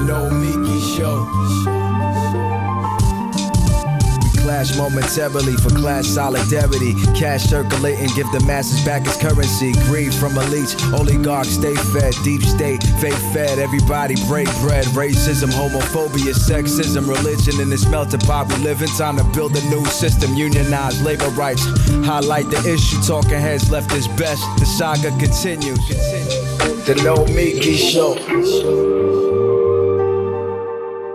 Nomiki Show. We clash momentarily for class solidarity. Cash circulating, give the masses back its currency. Greed from elites, oligarchs stay fed. Deep state, fake fed, everybody break bread. Racism, homophobia, sexism, religion in this melting pot we live in. Time to build a new system, unionize labor rights. Highlight the issue, talking heads left is best. The saga continues. The Nomiki Show.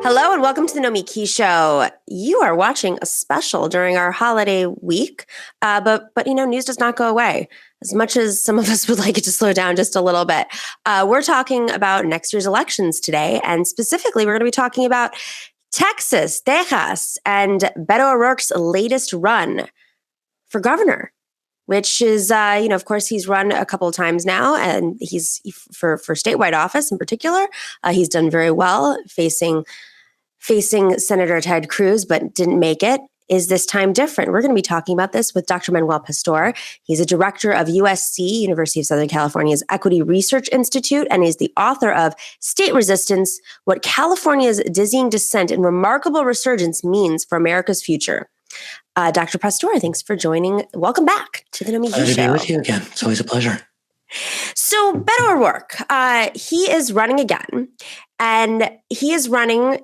Hello and welcome to the Nomiki Show. You are watching a special during our holiday week, but news does not go away. As much as some of us would like it to slow down just a little bit, we're talking about next year's elections today, and specifically, we're going to be talking about Texas, and Beto O'Rourke's latest run for governor, which is, of course, he's run a couple of times now, and he's for statewide office in particular. He's done very well facing Senator Ted Cruz, but didn't make it. Is this time different? We're going to be talking about this with Dr. Manuel Pastor. He's a director of USC, University of Southern California's Equity Research Institute, and he's the author of State Resistance, What California's Dizzying Descent and Remarkable Resurgence Means for America's Future. Dr. Pastor, thanks for joining. Welcome back to the Nomiki Show. Glad to be with you again. It's always a pleasure. So Beto O'Rourke, he is running again, and he is running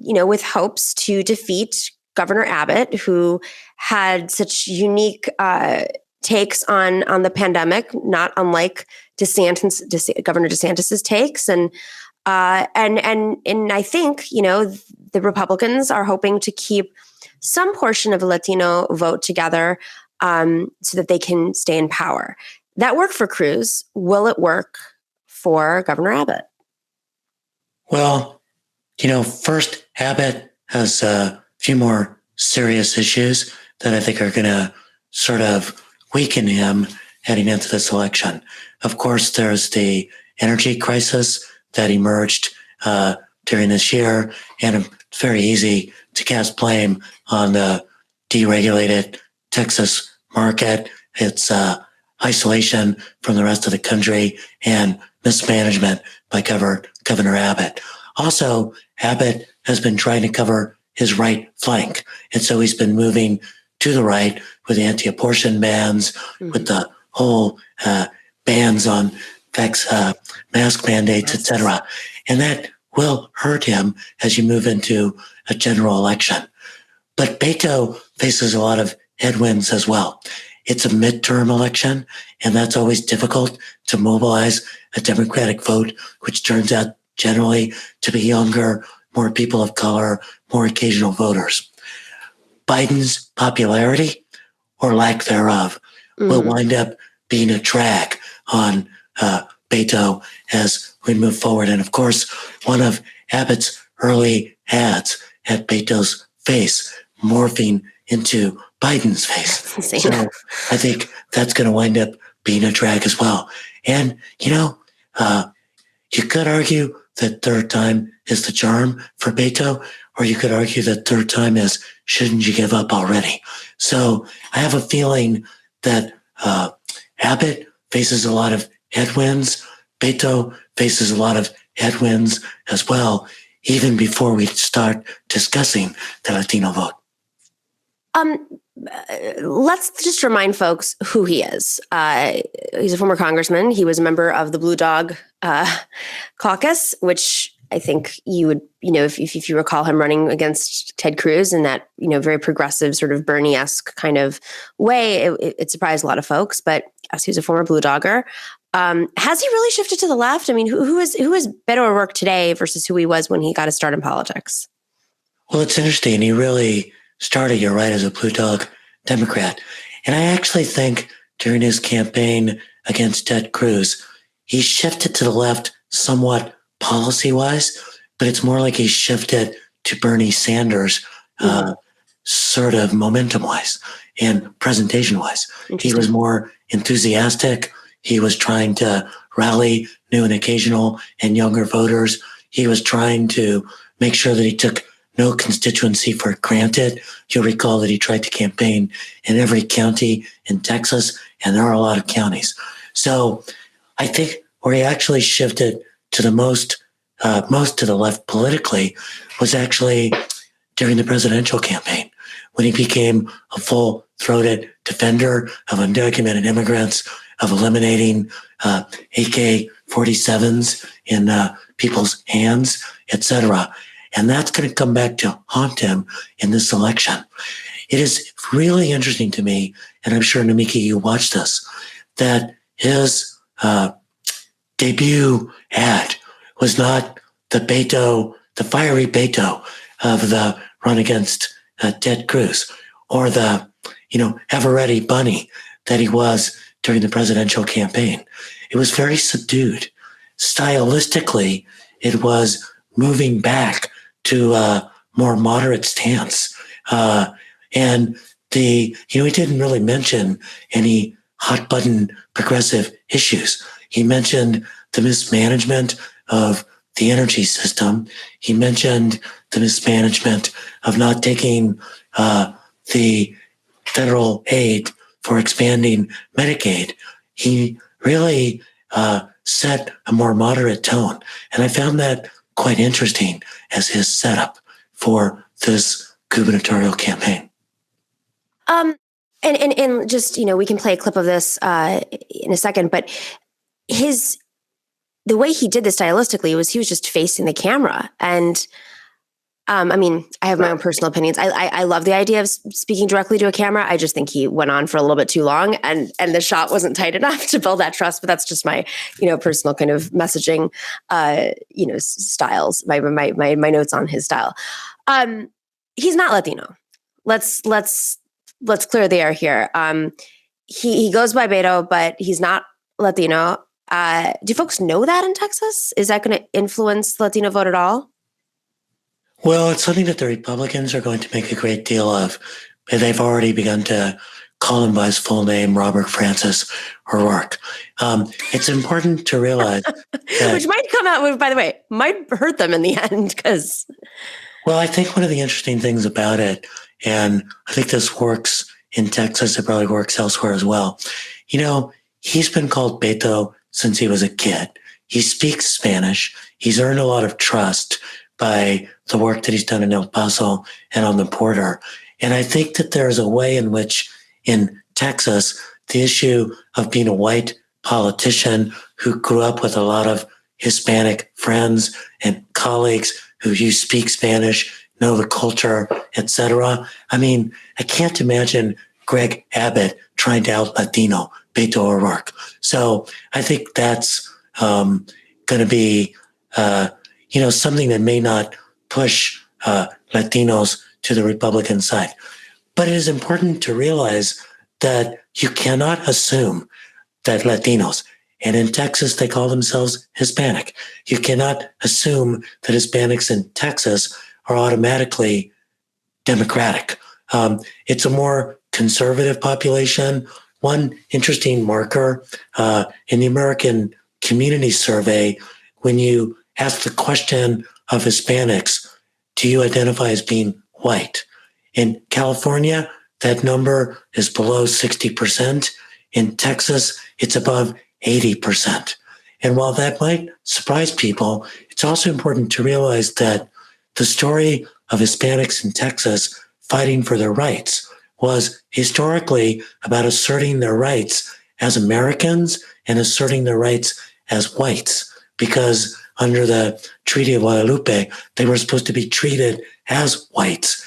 with hopes to defeat Governor Abbott, who had such unique takes on the pandemic, not unlike Governor DeSantis's takes, and I think the Republicans are hoping to keep some portion of the Latino vote together so that they can stay in power. That worked for Cruz. Will it work for Governor Abbott? Well, first, Abbott has a few more serious issues that I think are going to sort of weaken him heading into this election. Of course, there's the energy crisis that emerged during this year, and it's very easy to cast blame on the deregulated Texas market. It's isolation from the rest of the country and mismanagement by Governor Abbott. Also, Abbott has been trying to cover his right flank. And so he's been moving to the right with anti-abortion bans, with the whole bans on mask mandates, etc. And that will hurt him as you move into a general election. But Beto faces a lot of headwinds as well. It's a midterm election, and that's always difficult to mobilize a Democratic vote, which turns out generally to be younger, more people of color, more occasional voters. Biden's popularity, or lack thereof, will wind up being a drag on Beto as we move forward. And of course, one of Abbott's early ads had Beto's face morphing into Biden's face. So I think that's going to wind up being a drag as well. And, you could argue that third time is the charm for Beto, or you could argue that third time is, shouldn't you give up already? So I have a feeling that Abbott faces a lot of headwinds. Beto faces a lot of headwinds as well, even before we start discussing the Latino vote. Let's just remind folks who he is. He's a former congressman. He was a member of the Blue Dog Caucus, which I think you would, if you recall him running against Ted Cruz in that, very progressive sort of Bernie-esque kind of way, it surprised a lot of folks. But as he was a former Blue Dogger, has he really shifted to the left? I mean, who is Beto O'Rourke today versus who he was when he got his start in politics? Well, it's interesting. He really started, you're right, as a Blue Dog Democrat. And I actually think during his campaign against Ted Cruz, he shifted to the left somewhat policy-wise, but it's more like he shifted to Bernie Sanders sort of momentum-wise and presentation-wise. He was more enthusiastic. He was trying to rally new and occasional and younger voters. He was trying to make sure that he took no constituency for granted. You'll recall that he tried to campaign in every county in Texas, and there are a lot of counties. So I think where he actually shifted to the most most to the left politically was actually during the presidential campaign, when he became a full-throated defender of undocumented immigrants, of eliminating AK-47s in people's hands, etc. And that's going to come back to haunt him in this election. It is really interesting to me, and I'm sure, Nomiki, you watched this, that his debut ad was not the fiery Beto of the run against Ted Cruz, or the, ever ready bunny that he was during the presidential campaign. It was very subdued. Stylistically, it was moving back to a more moderate stance. And he didn't really mention any hot button progressive issues. He mentioned the mismanagement of the energy system. He mentioned the mismanagement of not taking the federal aid for expanding Medicaid. He really set a more moderate tone. And I found that quite interesting as his setup for this gubernatorial campaign. And just, we can play a clip of this in a second, but the way he did this stylistically was he was just facing the camera. And I have my own personal opinions. I love the idea of speaking directly to a camera. I just think he went on for a little bit too long, and the shot wasn't tight enough to build that trust. But that's just my, personal kind of messaging, styles. My notes on his style. He's not Latino. Let's clear the air here. He goes by Beto, but he's not Latino. Do folks know that in Texas? Is that going to influence the Latino vote at all? Well, it's something that the Republicans are going to make a great deal of. And they've already begun to call him by his full name, Robert Francis O'Rourke. It's important to realize that, which might come out with, by the way, might hurt them in the end, because... Well, I think one of the interesting things about it, and I think this works in Texas, it probably works elsewhere as well. He's been called Beto since he was a kid. He speaks Spanish. He's earned a lot of trust by the work that he's done in El Paso and on the border. And I think that there's a way in which in Texas, the issue of being a white politician who grew up with a lot of Hispanic friends and colleagues who you speak Spanish, know the culture, etc. I can't imagine Greg Abbott trying to out-Latino Beto O'Rourke. So I think that's going to be something that may not push Latinos to the Republican side. But it is important to realize that you cannot assume that Latinos, and in Texas they call themselves Hispanic, you cannot assume that Hispanics in Texas are automatically Democratic. It's a more conservative population. One interesting marker in the American Community Survey, when you ask the question of Hispanics, do you identify as being white? In California, that number is below 60%. In Texas, it's above 80%. And while that might surprise people, it's also important to realize that the story of Hispanics in Texas fighting for their rights was historically about asserting their rights as Americans and asserting their rights as whites, because under the Treaty of Guadalupe, they were supposed to be treated as whites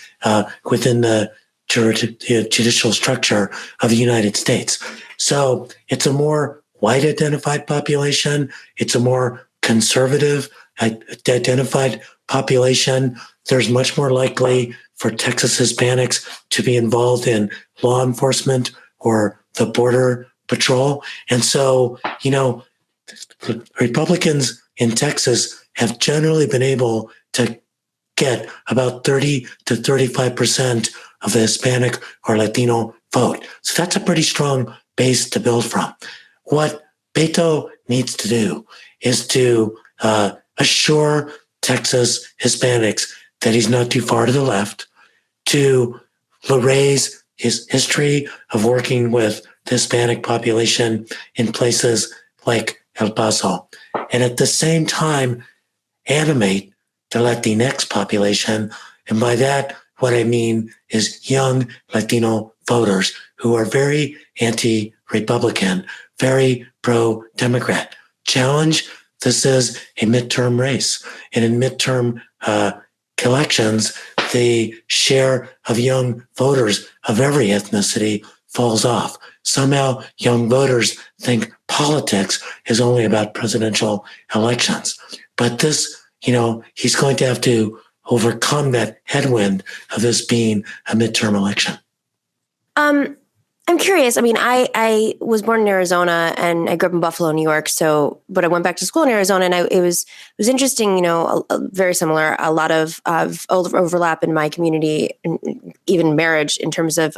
within the judicial structure of the United States. So it's a more white-identified population. It's a more conservative identified population. There's much more likely for Texas Hispanics to be involved in law enforcement or the Border Patrol. And so, Republicans in Texas have generally been able to get about 30 to 35% of the Hispanic or Latino vote. So that's a pretty strong base to build from. What Beto needs to do is to assure Texas Hispanics that he's not too far to the left, to raise his history of working with the Hispanic population in places like El Paso. And at the same time, animate the Latinx population. And by that, what I mean is young Latino voters who are very anti-Republican, very pro-Democrat. Challenge, this is a midterm race. And in midterm elections, the share of young voters of every ethnicity falls off. Somehow young voters think politics is only about presidential elections. But this, he's going to have to overcome that headwind of this being a midterm election. I'm curious. I mean, I was born in Arizona and I grew up in Buffalo, New York. But I went back to school in Arizona, and it was interesting. Very similar. A lot of overlap in my community, and even marriage in terms of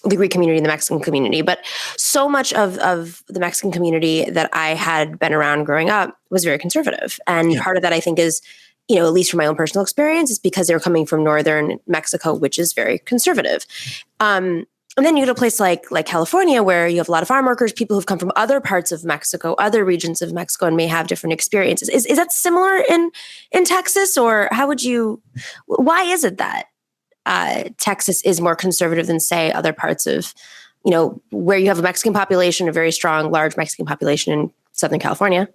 the Greek community and the Mexican community. But so much of the Mexican community that I had been around growing up was very conservative, and part of that I think is, at least from my own personal experience, is because they were coming from northern Mexico, which is very conservative. And then you get a place like California, where you have a lot of farm workers, people who've come from other parts of Mexico, other regions of Mexico, and may have different experiences. Is that similar in Texas, or why is it that Texas is more conservative than, say, other parts of, where you have a Mexican population, a very strong, large Mexican population in Southern California?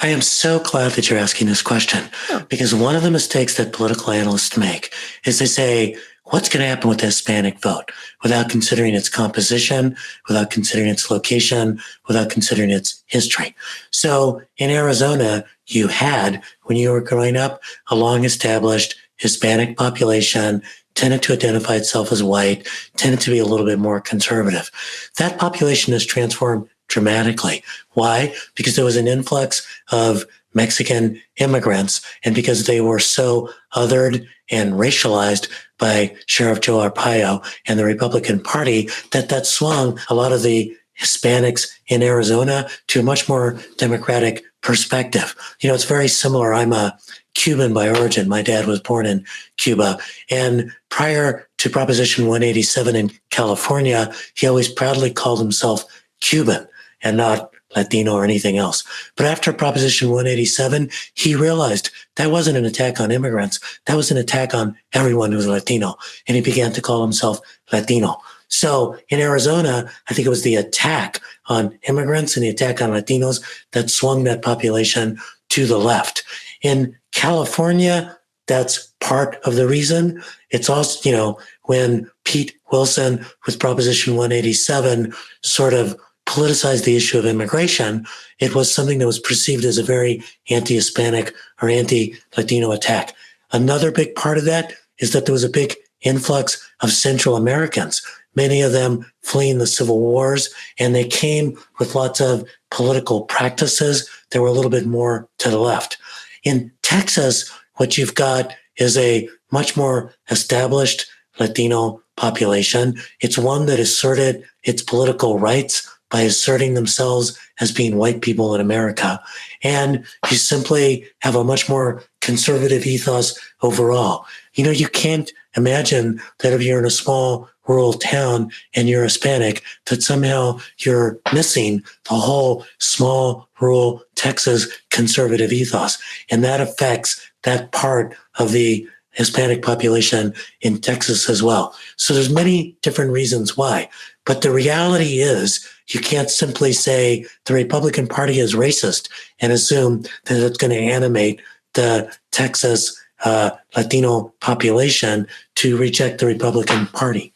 I am so glad that you're asking this question, because one of the mistakes that political analysts make is they say, what's going to happen with the Hispanic vote, without considering its composition, without considering its location, without considering its history. So in Arizona, you had, when you were growing up, a long-established Hispanic population, tended to identify itself as white, tended to be a little bit more conservative. That population has transformed dramatically. Why? Because there was an influx of Mexican immigrants, and because they were so othered and racialized by Sheriff Joe Arpaio and the Republican Party, that swung a lot of the Hispanics in Arizona to a much more democratic perspective. It's very similar. I'm a Cuban by origin. My dad was born in Cuba. And prior to Proposition 187 in California, he always proudly called himself Cuban and not Latino or anything else. But after Proposition 187, he realized that wasn't an attack on immigrants. That was an attack on everyone who was Latino. And he began to call himself Latino. So in Arizona, I think it was the attack on immigrants and the attack on Latinos that swung that population to the left. In California, that's part of the reason. It's also, when Pete Wilson with Proposition 187 sort of politicized the issue of immigration, it was something that was perceived as a very anti-Hispanic or anti-Latino attack. Another big part of that is that there was a big influx of Central Americans, many of them fleeing the civil wars, and they came with lots of political practices that were a little bit more to the left. In Texas, what you've got is a much more established Latino population. It's one that asserted its political rights by asserting themselves as being white people in America. And you simply have a much more conservative ethos overall. You can't imagine that if you're in a small rural town and you're Hispanic, that somehow you're missing the whole small rural Texas conservative ethos. And that affects that part of the Hispanic population in Texas as well. So there's many different reasons why. But the reality is, you can't simply say the Republican Party is racist and assume that it's going to animate the Texas Latino population to reject the Republican Party.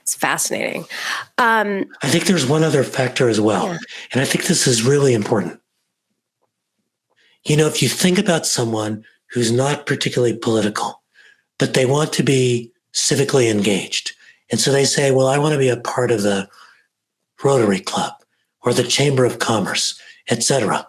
It's fascinating. I think there's one other factor as well, and I think this is really important. If you think about someone who's not particularly political, but they want to be civically engaged, and so they say, well, I want to be a part of the Rotary Club or the Chamber of Commerce, etc.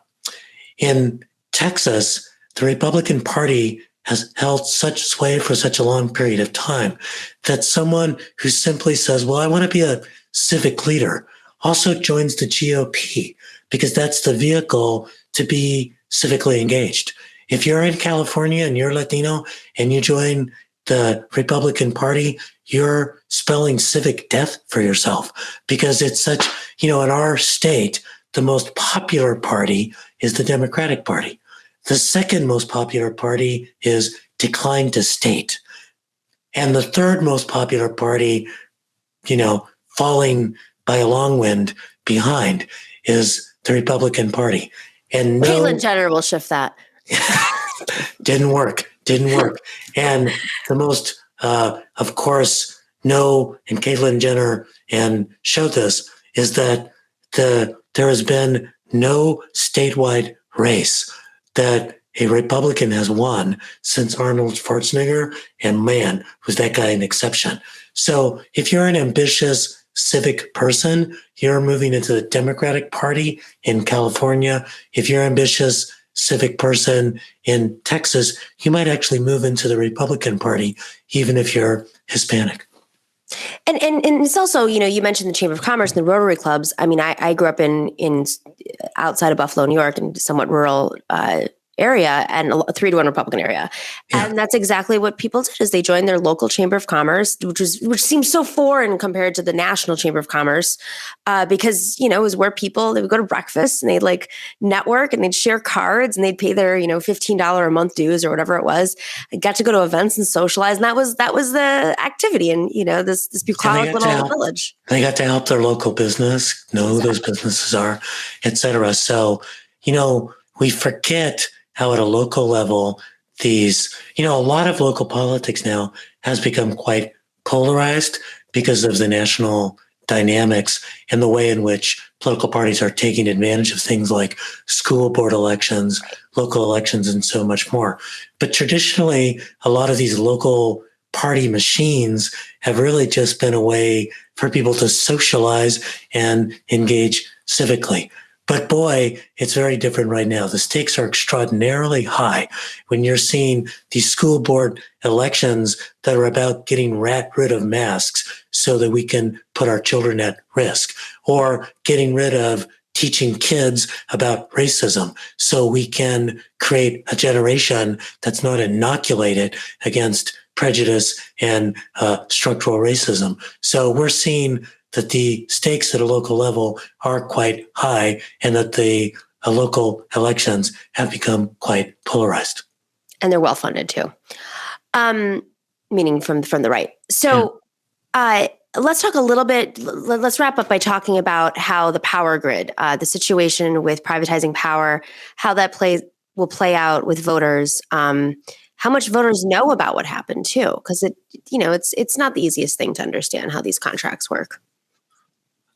In Texas, the Republican Party has held such sway for such a long period of time that someone who simply says, well, I want to be a civic leader, also joins the GOP, because that's the vehicle to be civically engaged. If you're in California and you're Latino and you join the Republican Party, you're spelling civic death for yourself, because it's such, in our state, the most popular party is the Democratic Party. The second most popular party is Decline to State. And the third most popular party, falling by a long wind behind, is the Republican Party. And Caitlyn Jenner will shift that. Didn't work. And the most, of course, and Caitlyn Jenner showed this, is that there has been no statewide race that a Republican has won since Arnold Schwarzenegger, and man, was that guy an exception. So if you're an ambitious civic person, you're moving into the Democratic Party in California. If you're an ambitious civic person in Texas, you might actually move into the Republican Party, even if you're Hispanic. And it's also, you mentioned the Chamber of Commerce and the Rotary clubs. I mean, I grew up in outside of Buffalo, New York, in somewhat rural area, and a 3-to-1 Republican area. Yeah. And that's exactly what people did, is they joined their local Chamber of Commerce, which seems so foreign compared to the National Chamber of Commerce, because, it was where they would go to breakfast and they'd like network and they'd share cards and they'd pay their, $15 a month dues or whatever it was. I got to go to events and socialize. And that was the activity. And, this bucolic little village. They got to help their local business, know who those businesses are, et cetera. So, we forget how at a local level, these, a lot of local politics now has become quite polarized because of the national dynamics and the way in which political parties are taking advantage of things like school board elections, local elections, and so much more. But traditionally, a lot of these local party machines have really just been a way for people to socialize and engage civically. But boy, it's very different right now. The stakes are extraordinarily high when you're seeing these school board elections that are about getting rid of masks so that we can put our children at risk, or getting rid of teaching kids about racism so we can create a generation that's not inoculated against prejudice and structural racism. So we're seeing that the stakes at a local level are quite high, and that the local elections have become quite polarized. And they're well funded too, meaning from the right. So let's talk a little bit. Let's wrap up by talking about how the power grid, the situation with privatizing power, how that will play out with voters. How much voters know about what happened too, because it's not the easiest thing to understand how these contracts work.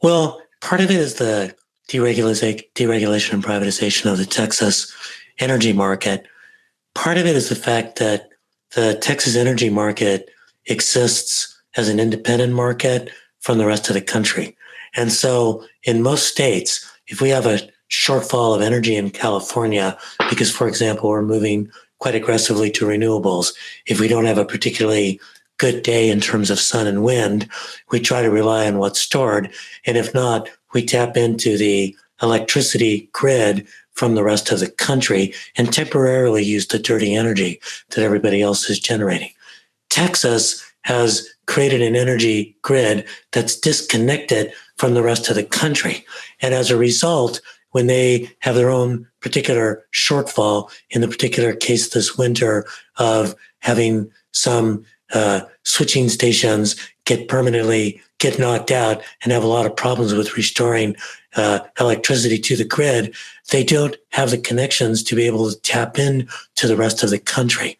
Well, part of it is the deregulation and privatization of the Texas energy market. Part of it is the fact that the Texas energy market exists as an independent market from the rest of the country. And so in most states, if we have a shortfall of energy in California, because, for example, we're moving quite aggressively to renewables, if we don't have a particularly good day in terms of sun and wind, we try to rely on what's stored. And if not, we tap into the electricity grid from the rest of the country and temporarily use the dirty energy that everybody else is generating. Texas has created an energy grid that's disconnected from the rest of the country. And as a result, when they have their own particular shortfall, in the particular case this winter of having some switching stations get knocked out and have a lot of problems with restoring electricity to the grid, they don't have the connections to be able to tap in to the rest of the country.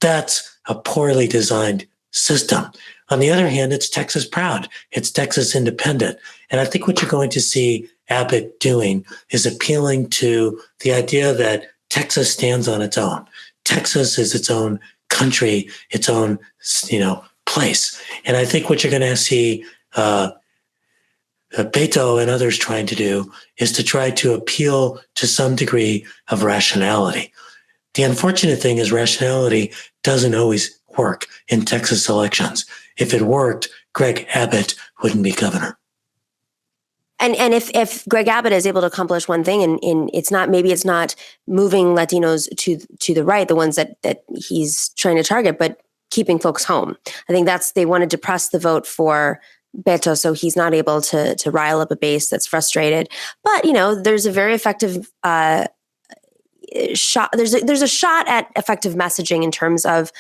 That's a poorly designed system. On the other hand, it's Texas proud. It's Texas independent. And I think what you're going to see Abbott doing is appealing to the idea that Texas stands on its own. Texas is its own country, its own, place. And I think what you're going to see Beto and others trying to do is to try to appeal to some degree of rationality. The unfortunate thing is rationality doesn't always work in Texas elections. If it worked, Greg Abbott wouldn't be governor. And if Greg Abbott is able to accomplish one thing, and it's not moving Latinos to the right, the ones that he's trying to target, but keeping folks home. I think they wanted to press the vote for Beto, so he's not able to rile up a base that's frustrated. But there's a very effective shot. There's a shot at effective messaging in terms of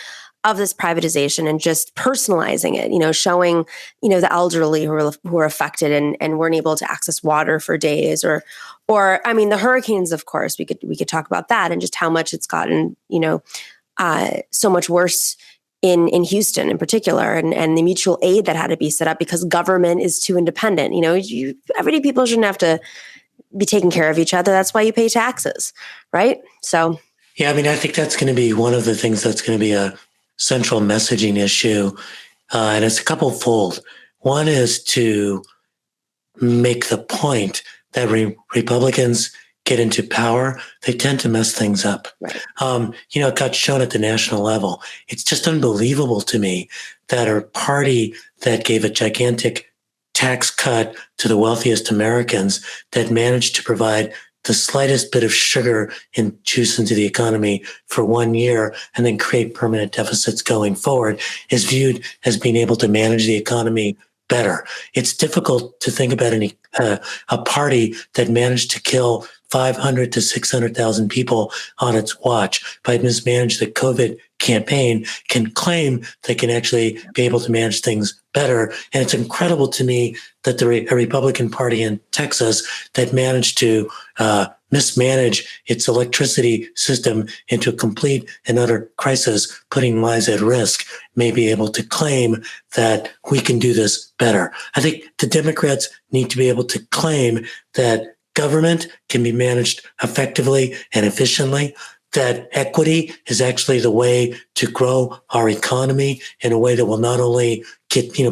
this privatization and just personalizing it, showing, the elderly who are affected and weren't able to access water for days or, I mean, the hurricanes, of course, we could talk about that and just how much it's gotten, so much worse in Houston in particular and the mutual aid that had to be set up because government is too independent. Everyday people shouldn't have to be taking care of each other. That's why you pay taxes, right? So. Yeah, I mean, I think that's going to be one of the things that's going to be a central messaging issue, and it's a couple fold. One is to make the point that Republicans get into power, they tend to mess things up. Right. It got shown at the national level. It's just unbelievable to me that a party that gave a gigantic tax cut to the wealthiest Americans that managed to provide the slightest bit of sugar and juice into the economy for 1 year and then create permanent deficits going forward is viewed as being able to manage the economy better. It's difficult to think about a party that managed to kill 500 to 600,000 people on its watch by mismanage the COVID campaign can claim they can actually be able to manage things better. And it's incredible to me that a Republican Party in Texas that managed to mismanage its electricity system into a complete and utter crisis, putting lives at risk, may be able to claim that we can do this better. I think the Democrats need to be able to claim that government can be managed effectively and efficiently, that equity is actually the way to grow our economy in a way that will not only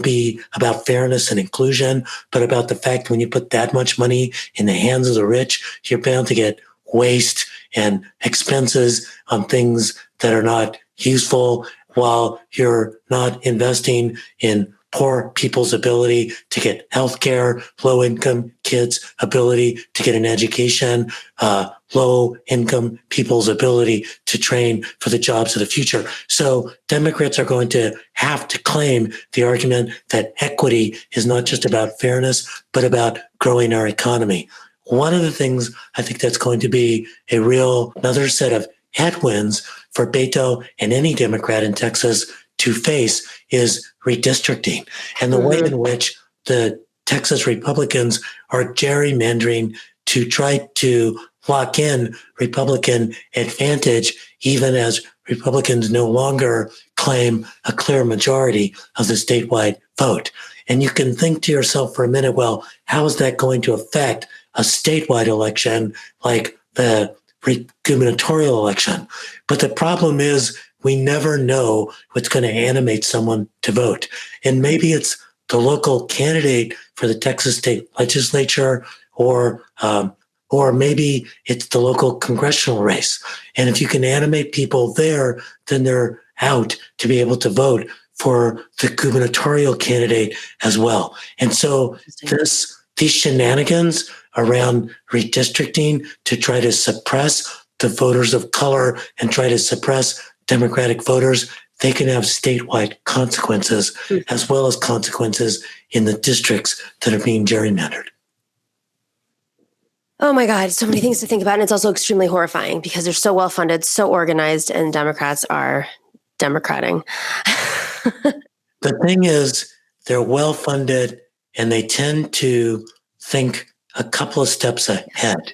be about fairness and inclusion, but about the fact that when you put that much money in the hands of the rich, you're bound to get waste and expenses on things that are not useful while you're not investing in poor people's ability to get healthcare, low-income kids' ability to get an education, low-income people's ability to train for the jobs of the future. So Democrats are going to have to claim the argument that equity is not just about fairness, but about growing our economy. One of the things I think that's going to be another set of headwinds for Beto and any Democrat in Texas to face is redistricting and the way in which the Texas Republicans are gerrymandering to try to lock in Republican advantage, even as Republicans no longer claim a clear majority of the statewide vote. And you can think to yourself for a minute, well, how is that going to affect a statewide election like the gubernatorial election? But the problem is we never know what's going to animate someone to vote. And maybe it's the local candidate for the Texas state legislature, or maybe it's the local congressional race. And if you can animate people there, then they're out to be able to vote for the gubernatorial candidate as well. And so these shenanigans around redistricting to try to suppress the voters of color and try to suppress Democratic voters, they can have statewide consequences as well as consequences in the districts that are being gerrymandered. Oh my God, so many things to think about. And it's also extremely horrifying because they're so well funded, so organized, and Democrats are democrating. The thing is, they're well funded and they tend to think a couple of steps ahead.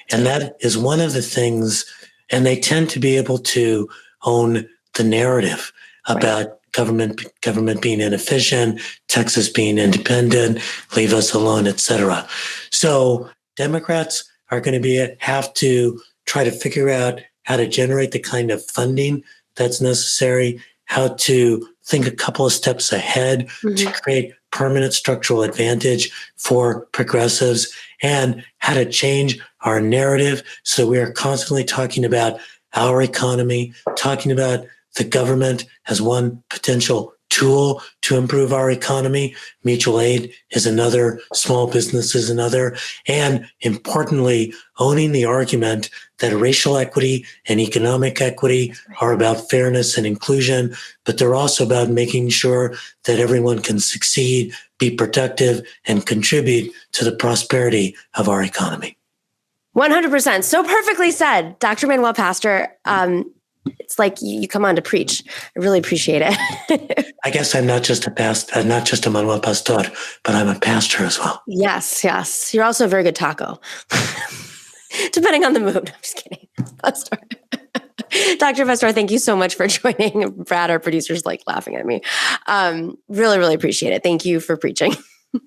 And that is one of the things, and they tend to be able to own the narrative about government being inefficient, Texas being independent, leave us alone, etc. So Democrats are going to have to try to figure out how to generate the kind of funding that's necessary, how to think a couple of steps ahead to create permanent structural advantage for progressives, and how to change our narrative so we are constantly talking about our economy, talking about the government as one potential tool to improve our economy. Mutual aid is another, small business is another, and importantly, owning the argument that racial equity and economic equity are about fairness and inclusion, but they're also about making sure that everyone can succeed, be productive, and contribute to the prosperity of our economy. 100%. So perfectly said, Dr. Manuel Pastor. It's like you come on to preach. I really appreciate it. I guess I'm not just a Manuel Pastor, but I'm a pastor as well. Yes, yes. You're also a very good taco. Depending on the mood. I'm just kidding. Pastor. Dr. Pastor, thank you so much for joining. Brad, our producer's like laughing at me. Really, really appreciate it. Thank you for preaching.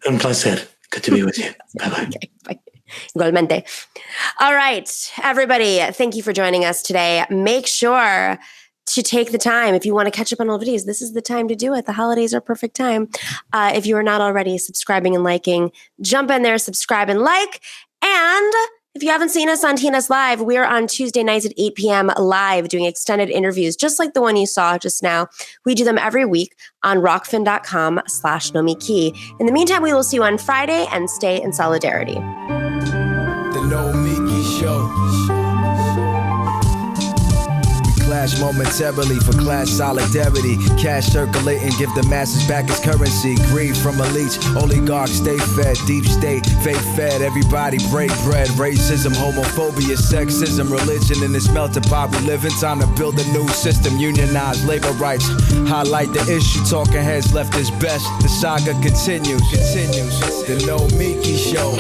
Un placer. Good to be with you. Bye-bye. Okay, bye. Igualmente. All right, everybody, thank you for joining us today. Make sure to take the time. If you want to catch up on old videos, this is the time to do it. The holidays are perfect time. If you are not already subscribing and liking, jump in there, subscribe and like. And if you haven't seen us on TNS Live, we're on Tuesday nights at 8 p.m. live doing extended interviews, just like the one you saw just now. We do them every week on rockfin.com/Nomiki. In the meantime, we will see you on Friday and stay in solidarity. The Nomiki Show. We clash momentarily for class solidarity. Cash circulating, give the masses back its currency. Greed from elites, oligarchs stay fed. Deep state, fake fed. Everybody break bread. Racism, homophobia, sexism, religion in this melting pot we live in. Time to build a new system, unionize labor rights. Highlight the issue, talking heads left is best. The saga continues. The Nomiki Show.